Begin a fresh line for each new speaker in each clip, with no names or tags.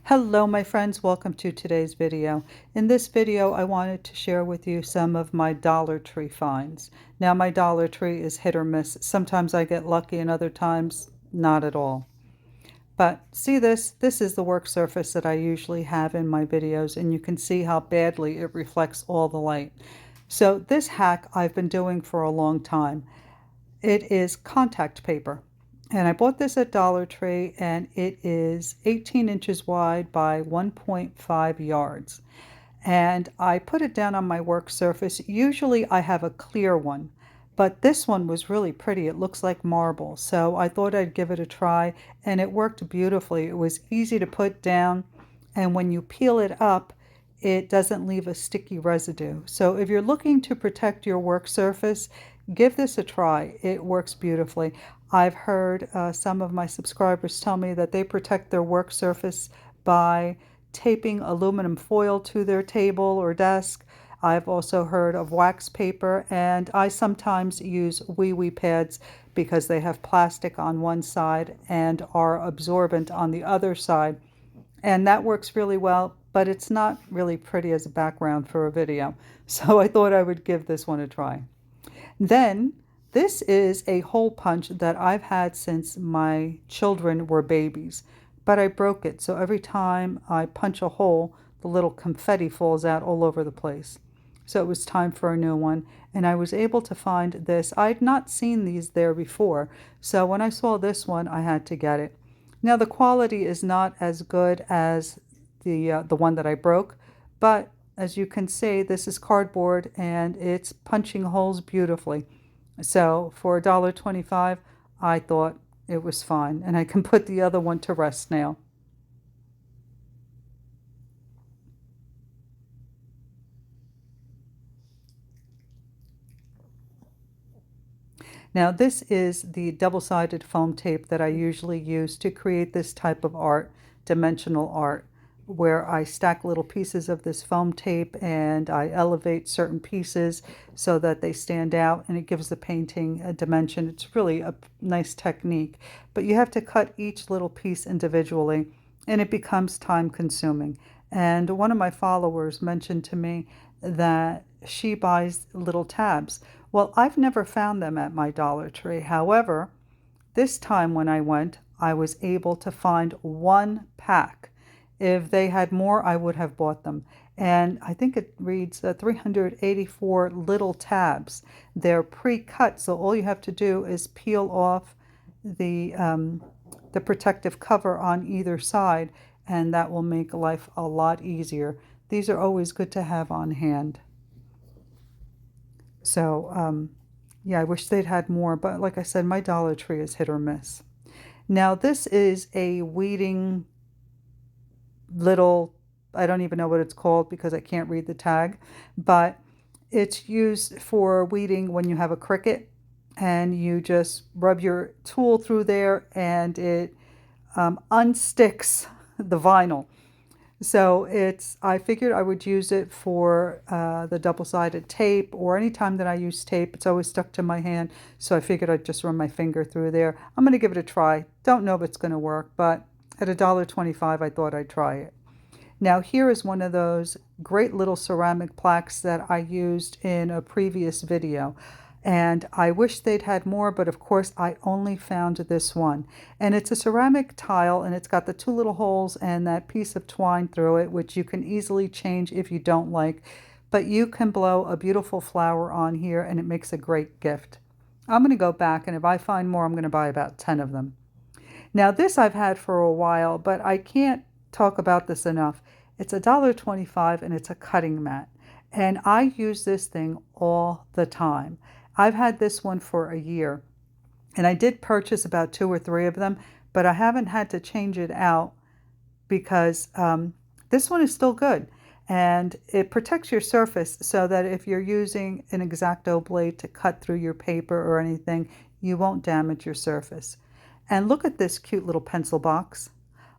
Hello my friends, welcome to today's video. In this video I wanted to share with you some of my Dollar Tree finds. Now my Dollar Tree is hit or miss. Sometimes I get lucky and other times not at all. But see this? This is the work surface that I usually have in my videos, and you can see how badly it reflects all the light. So this hack I've been doing for a long time. It is contact paper. And I bought this at Dollar Tree, and it is 18 inches wide by 1.5 yards. And I put it down on my work surface. Usually I have a clear one, but this one was really pretty. It looks like marble. So I thought I'd give it a try, and it worked beautifully. It was easy to put down, and when you peel it up, it doesn't leave a sticky residue. So if you're looking to protect your work surface, give this a try. It works beautifully. I've heard some of my subscribers tell me that they protect their work surface by taping aluminum foil to their table or desk. I've also heard of wax paper, and I sometimes use wee pads because they have plastic on one side and are absorbent on the other side. And that works really well, but it's not really pretty as a background for a video. So I thought I would give this one a try. Then, this is a hole punch that I've had since my children were babies, but I broke it. So every time I punch a hole, the little confetti falls out all over the place. So it was time for a new one, and I was able to find this. I'd not seen these there before, so when I saw this one, I had to get it. Now the quality is not as good as the one that I broke, but as you can see, this is cardboard and it's punching holes beautifully. So for $1.25, I thought it was fine, and I can put the other one to rest now. Now this is the double-sided foam tape that I usually use to create this type of art, dimensional art, where I stack little pieces of this foam tape and I elevate certain pieces so that they stand out, and it gives the painting a dimension. It's really a nice technique, but you have to cut each little piece individually, and it becomes time consuming. And one of my followers mentioned to me that she buys little tabs. Well, I've never found them at my Dollar Tree. However, this time when I went, I was able to find one pack. If they had more, I would have bought them. And I think it reads 384 little tabs. They're pre-cut, so all you have to do is peel off the protective cover on either side, and that will make life a lot easier. These are always good to have on hand. So, yeah, I wish they'd had more, but like I said, my Dollar Tree is hit or miss. Now, this is a weeding little, I don't even know what it's called because I can't read the tag, but it's used for weeding when you have a cricket and you just rub your tool through there and it unsticks the vinyl. So I figured I would use it for the double-sided tape, or anytime that I use tape, it's always stuck to my hand. So I figured I'd just run my finger through there. I'm going to give it a try. Don't know if it's going to work, but at $1.25, I thought I'd try it. Now here is one of those great little ceramic plaques that I used in a previous video. And I wish they'd had more, but of course I only found this one. And it's a ceramic tile, and it's got the two little holes and that piece of twine through it, which you can easily change if you don't like. But you can blow a beautiful flower on here, and it makes a great gift. I'm going to go back, and if I find more, I'm going to buy about 10 of them. Now this I've had for a while, but I can't talk about this enough. It's $1.25, and it's a cutting mat. And I use this thing all the time. I've had this one for a year, and I did purchase about 2 or 3 of them, but I haven't had to change it out because this one is still good, and it protects your surface so that if you're using an X-Acto blade to cut through your paper or anything, you won't damage your surface. And look at this cute little pencil box.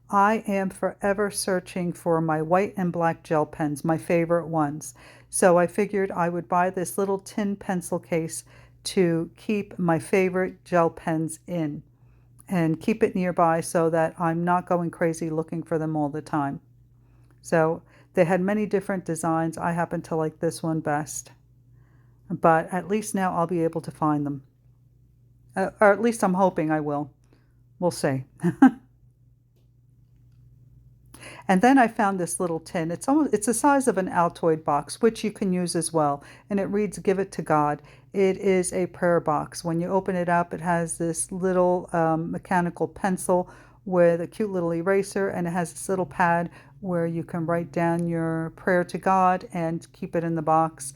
I am forever searching for my white and black gel pens, my favorite ones. So I figured I would buy this little tin pencil case to keep my favorite gel pens in. and keep it nearby so that I'm not going crazy looking for them all the time. So they had many different designs. I happen to like this one best, but at least now I'll be able to find them. Or at least I'm hoping I will. We'll see. And then I found this little tin. It's the size of an Altoid box, which you can use as well. And it reads, "Give it to God." It is a prayer box. When you open it up, it has this little mechanical pencil with a cute little eraser, and it has this little pad where you can write down your prayer to God and keep it in the box.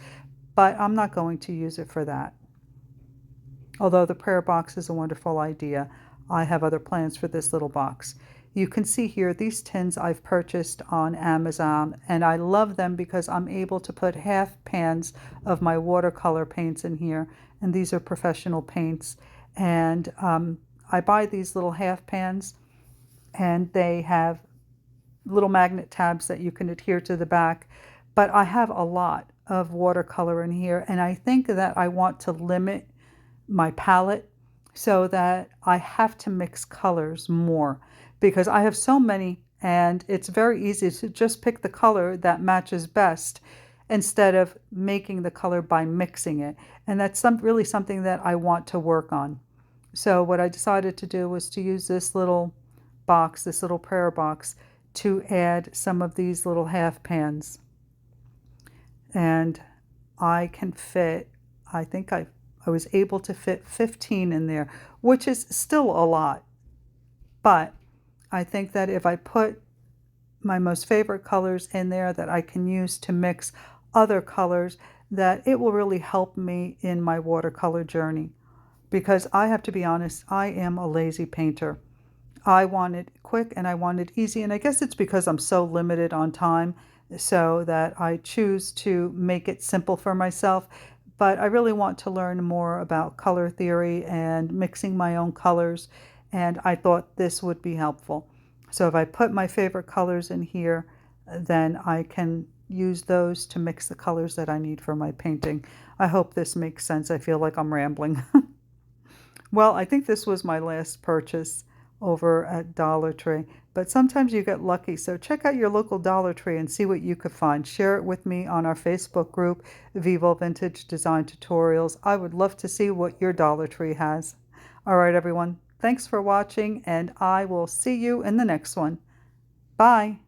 But I'm not going to use it for that. Although the prayer box is a wonderful idea, I have other plans for this little box. You can see here these tins I've purchased on Amazon, and I love them because I'm able to put half pans of my watercolor paints in here, and these are professional paints. And I buy these little half pans, and they have little magnet tabs that you can adhere to the back. But I have a lot of watercolor in here, and I think that I want to limit my palette so that I have to mix colors more, because I have so many and it's very easy to just pick the color that matches best instead of making the color by mixing it. And that's really something that I want to work on. So what I decided to do was to use this little box, this little prayer box, to add some of these little half pans. And I can fit, I think I was able to fit 15 in there, which is still a lot. But I think that if I put my most favorite colors in there that I can use to mix other colors, that it will really help me in my watercolor journey. Because I have to be honest, I am a lazy painter. I want it quick and I want it easy. And I guess it's because I'm so limited on time, so that I choose to make it simple for myself. But I really want to learn more about color theory and mixing my own colors, and I thought this would be helpful. So if I put my favorite colors in here, then I can use those to mix the colors that I need for my painting. I hope this makes sense. I feel like I'm rambling. Well, I think this was my last purchase over at Dollar Tree, but sometimes you get lucky. So check out your local Dollar Tree and see what you could find. Share it with me on our Facebook group, Vivo Vintage Design Tutorials. I would love to see what your Dollar Tree has. All right, everyone. Thanks for watching, and I will see you in the next one. Bye.